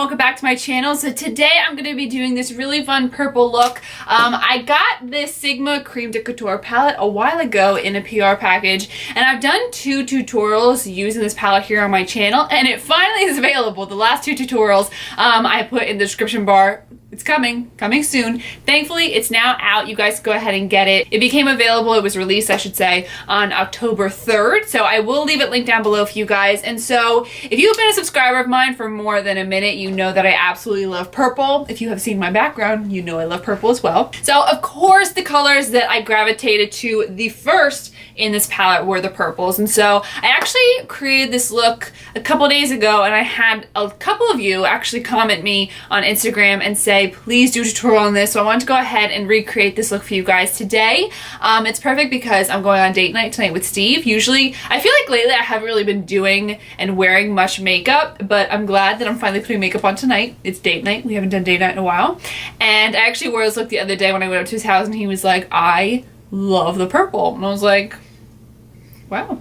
welcome back to my channel. So today I'm going to be doing this really fun purple look. I got this Sigma Creme De Couture palette a while ago in a PR package, and I've done 2 tutorials using this palette here on my channel, and it finally is available. The last 2 tutorials I put in the description bar. It's coming soon. Thankfully, it's now out. You guys go ahead and get it. It became available, it was released, I should say, on October 3rd. So I will leave it linked down below for you guys. And so if you've been a subscriber of mine for more than a minute, you know that I absolutely love purple. If you have seen my background, you know I love purple as well. So of course, the colors that I gravitated to the first in this palette were the purples. And so I actually created this look a couple days ago, and I had a couple of you actually comment me on Instagram and say, please do a tutorial on this. So I wanted to go ahead and recreate this look for you guys today. It's perfect because I'm going on date night tonight with Steve. Usually, I feel like lately I haven't really been doing and wearing much makeup, but I'm glad that I'm finally putting makeup on tonight. It's date night. We haven't done date night in a while. And I actually wore this look the other day when I went up to his house, and he was like, I love the purple. And I was like, wow,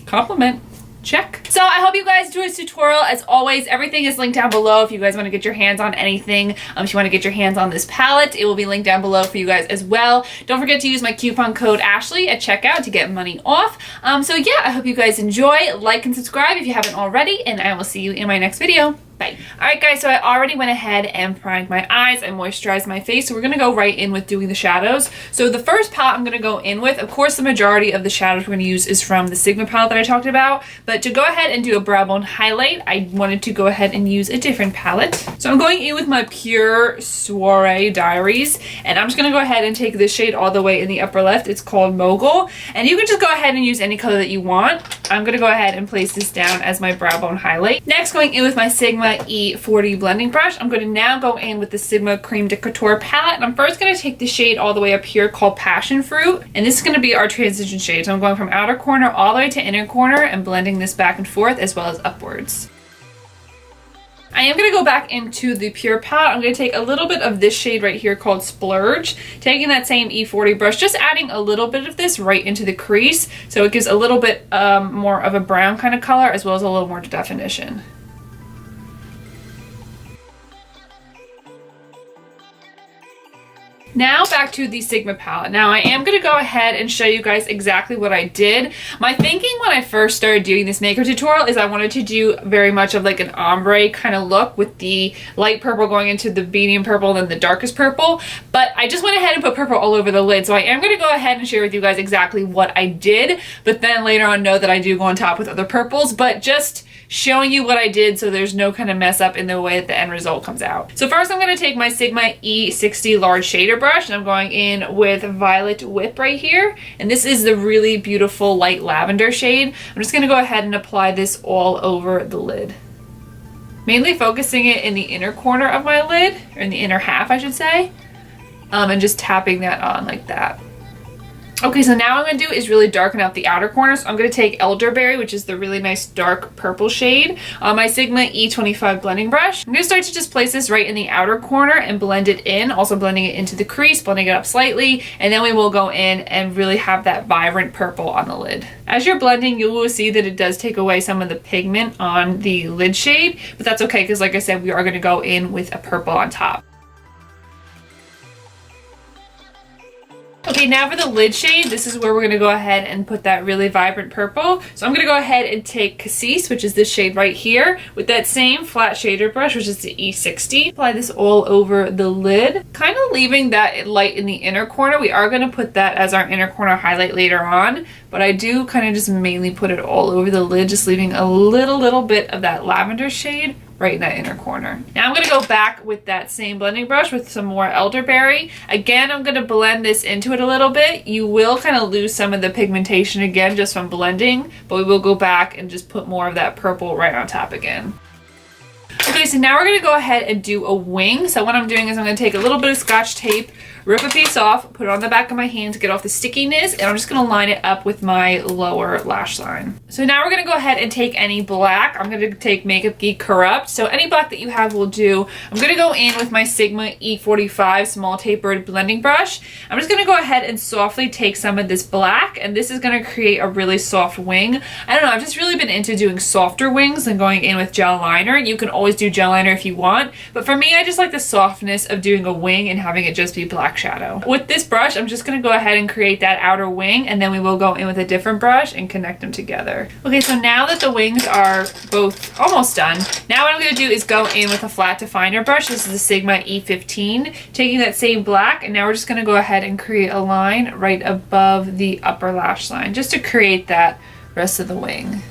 compliment. Check. So I hope you guys enjoy this tutorial. As always, everything is linked down below if you guys want to get your hands on anything. If you want to get your hands on this palette, it will be linked down below for you guys as well. Don't forget to use my coupon code Ashley at checkout to get money off. So yeah, I hope you guys enjoy. Like and subscribe if you haven't already, and I will see you in my next video. Bye. Alright guys, so I already went ahead and primed my eyes. I moisturized my face, so we're going to go right in with doing the shadows. So the first palette I'm going to go in with, of course the majority of the shadows we're going to use is from the Sigma palette that I talked about, but to go ahead and do a brow bone highlight, I wanted to go ahead and use a different palette. So I'm going in with my Pure Soiree Diaries, and I'm just going to go ahead and take this shade all the way in the upper left. It's called Mogul, and you can just go ahead and use any color that you want. I'm going to go ahead and place this down as my brow bone highlight. Next, going in with my Sigma E40 blending brush, I'm going to now go in with the Sigma Creme De Couture palette, and I'm first going to take the shade all the way up here called Passion Fruit, and this is going to be our transition shade. So I'm going from outer corner all the way to inner corner and blending this back and forth as well as upwards. I am going to go back into the Pure palette. I'm going to take a little bit of this shade right here called Splurge, taking that same E40 brush, just adding a little bit of this right into the crease so it gives a little bit more of a brown kind of color as well as a little more definition. Now back to the Sigma palette. Now I am going to go ahead and show you guys exactly what I did. My thinking when I first started doing this makeup tutorial is I wanted to do very much of like an ombre kind of look with the light purple going into the medium purple and then the darkest purple, but I just went ahead and put purple all over the lid. So I am going to go ahead and share with you guys exactly what I did, but then later on know that I do go on top with other purples, but just showing you what I did so there's no kind of mess up in the way that the end result comes out. So first I'm going to take my Sigma E60 large shader brush, and I'm going in with Violet Whip right here, and this is the really beautiful light lavender shade. I'm just going to go ahead and apply this all over the lid, mainly focusing it in the inner corner of my lid, or in the inner half I should say, and just tapping that on like that. Okay, so now what I'm going to do is really darken out the outer corners. I'm going to take Elderberry, which is the really nice dark purple shade, on my Sigma E25 blending brush. I'm going to start to just place this right in the outer corner and blend it in, also blending it into the crease, blending it up slightly, and then we will go in and really have that vibrant purple on the lid. As you're blending, you will see that it does take away some of the pigment on the lid shade, but that's okay because like I said, we are going to go in with a purple on top. Okay, now for the lid shade, this is where we're going to go ahead and put that really vibrant purple. So I'm going to go ahead and take Cassis, which is this shade right here, with that same flat shader brush, which is the E60. Apply this all over the lid, kind of leaving that light in the inner corner. We are going to put that as our inner corner highlight later on, but I do kind of just mainly put it all over the lid, just leaving a little bit of that lavender shade right in that inner corner. Now I'm going to go back with that same blending brush with some more Elderberry. Again, I'm going to blend this into it a little bit. You will kind of lose some of the pigmentation again just from blending, but we will go back and just put more of that purple right on top again. Okay, so now we're going to go ahead and do a wing. So what I'm doing is I'm going to take a little bit of Scotch tape, rip a piece off, put it on the back of my hand to get off the stickiness, and I'm just going to line it up with my lower lash line. So now we're going to go ahead and take any black. I'm going to take Makeup Geek Corrupt. So any black that you have will do. I'm going to go in with my Sigma E45 small tapered blending brush. I'm just going to go ahead and softly take some of this black, and this is going to create a really soft wing. I don't know, I've just really been into doing softer wings and going in with gel liner. You can always do gel liner if you want. But for me, I just like the softness of doing a wing and having it just be black shadow. With this brush, I'm just gonna go ahead and create that outer wing, and then we will go in with a different brush and connect them together. Okay, so now that the wings are both almost done, now what I'm gonna do is go in with a flat definer brush. This is the Sigma E15, taking that same black, and now we're just gonna go ahead and create a line right above the upper lash line, just to create that rest of the wing.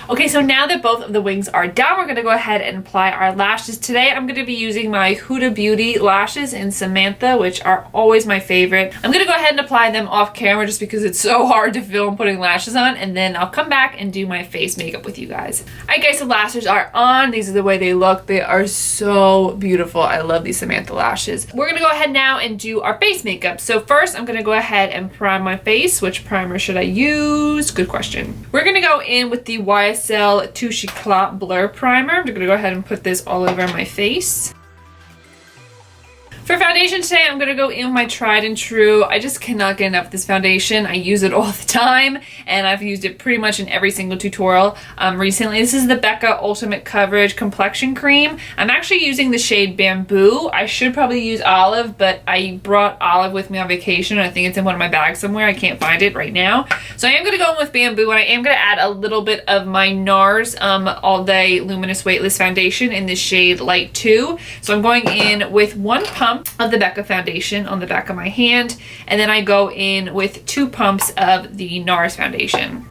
Okay, so now that both of the wings are done, we're gonna go ahead and apply our lashes. Today, I'm gonna be using my Huda Beauty lashes in Samantha, which are always my favorite. I'm gonna go ahead and apply them off camera just because it's so hard to film putting lashes on, and then I'll come back and do my face makeup with you guys. All right, guys, so lashes are on. These are the way they look. They are so beautiful. I love these Samantha lashes. We're gonna go ahead now and do our face makeup. So first, I'm gonna go ahead and prime my face. Which primer should I use? Good question. We're gonna go in with the YSL Touche Éclat Blur Primer. I'm gonna go ahead and put this all over my face. For foundation today, I'm gonna go in with my tried and true. I just cannot get enough of this foundation. I use it all the time, and I've used it pretty much in every single tutorial recently. This is the BECCA Ultimate Coverage Complexion Cream. I'm actually using the shade Bamboo. I should probably use Olive, but I brought Olive with me on vacation. I think it's in one of my bags somewhere. I can't find it right now. So I am gonna go in with Bamboo, and I am gonna add a little bit of my NARS All Day Luminous Weightless Foundation in the shade Light 2. So I'm going in with 1 pump of the BECCA foundation on the back of my hand, and then I go in with 2 pumps of the NARS foundation.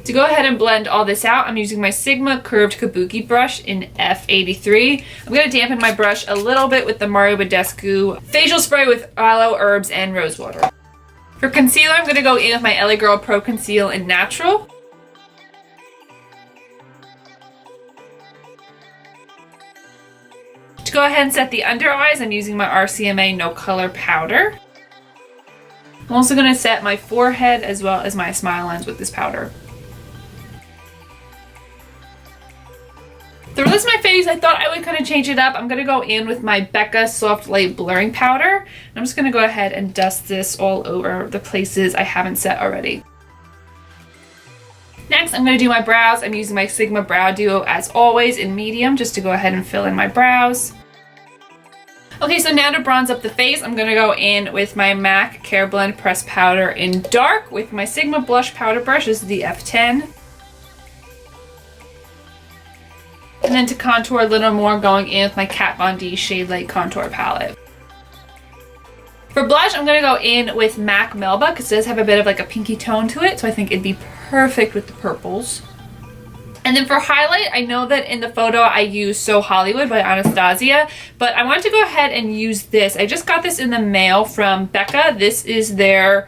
To go ahead and blend all this out, I'm using my Sigma curved kabuki brush in F83. I'm going to dampen my brush a little bit with the Mario Badescu facial spray with aloe, herbs, and rose water. For concealer, I'm going to go in with my LA Girl Pro Conceal in Natural. To go ahead and set the under eyes, I'm using my RCMA No Color powder. I'm also going to set my forehead as well as my smile lines with this powder. The rest of my face, I thought I would kind of change it up. I'm going to go in with my BECCA Soft Light Blurring Powder. I'm just going to go ahead and dust this all over the places I haven't set already. Next, I'm going to do my brows. I'm using my Sigma Brow Duo as always in medium, just to go ahead and fill in my brows. Okay, so now to bronze up the face, I'm going to go in with my MAC Care Blend Pressed Powder in dark with my Sigma Blush Powder Brush. This is the F10. And then to contour a little more, going in with my Kat Von D Shade Light Contour Palette. For blush, I'm going to go in with MAC Melba because it does have a bit of like a pinky tone to it, so I think it'd be perfect with the purples. And then for highlight, I know that in the photo I used So Hollywood by Anastasia, but I wanted to go ahead and use this. I just got this in the mail from BECCA. This is their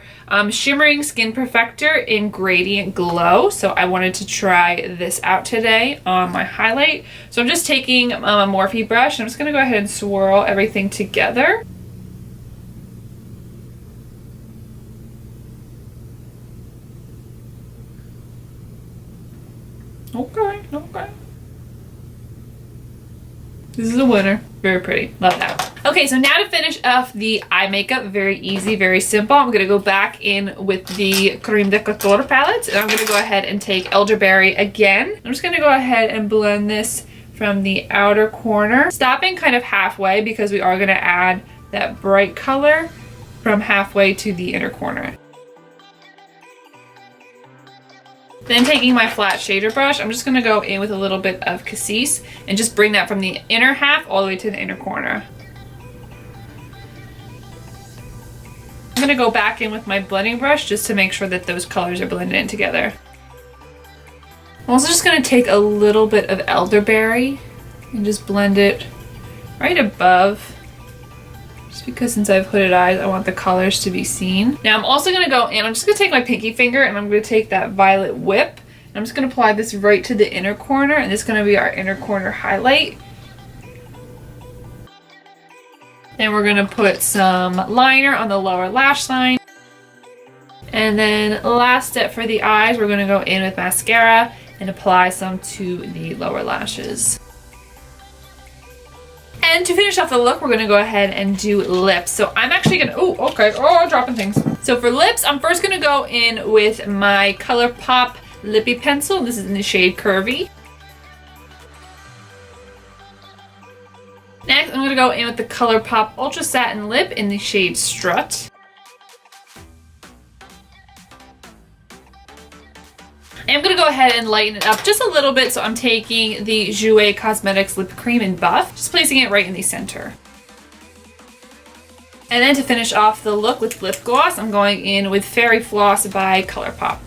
Shimmering Skin Perfector in Gradient Glow. So I wanted to try this out today on my highlight. So I'm just taking a Morphe brush, and I'm just going to go ahead and swirl everything together. Okay. This is a winner. Very pretty. Love that. Okay, so now to finish off the eye makeup, very easy, very simple. I'm going to go back in with the Creme De Couture palette, and I'm going to go ahead and take Elderberry again. I'm just going to go ahead and blend this from the outer corner, stopping kind of halfway because we are going to add that bright color from halfway to the inner corner. Then taking my flat shader brush, I'm just going to go in with a little bit of Cassis and just bring that from the inner half all the way to the inner corner. I'm going to go back in with my blending brush just to make sure that those colors are blended in together. I'm also just going to take a little bit of Elderberry and just blend it right above. Just because since I have hooded eyes, I want the colors to be seen. Now I'm also going to go in, I'm just going to take my pinky finger and I'm going to take that Violet Whip. And I'm just going to apply this right to the inner corner, and this is going to be our inner corner highlight. Then we're going to put some liner on the lower lash line. And then last step for the eyes, we're going to go in with mascara and apply some to the lower lashes. And to finish off the look, we're gonna go ahead and do lips. So I'm actually gonna, oh, okay, oh, dropping things. So for lips, I'm first gonna go in with my ColourPop Lippy Pencil. This is in the shade Curvy. Next, I'm gonna go in with the ColourPop Ultra Satin Lip in the shade Strut. I'm gonna go ahead and lighten it up just a little bit, so I'm taking the Jouer Cosmetics Lip Cream in Buff, just placing it right in the center. And then to finish off the look with lip gloss, I'm going in with Fairy Floss by ColourPop.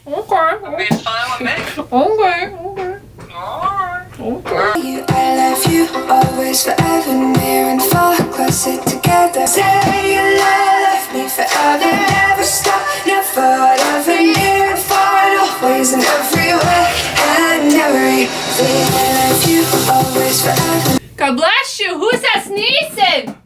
Okay. It's fine with me. Okay. Okay. You, I love you, always, forever, near and far, closer together. Say you love me forever, never stop, never, ever, near and far, and always and everywhere, and everything. I love you, always, forever. God bless you. Who's that sneezing?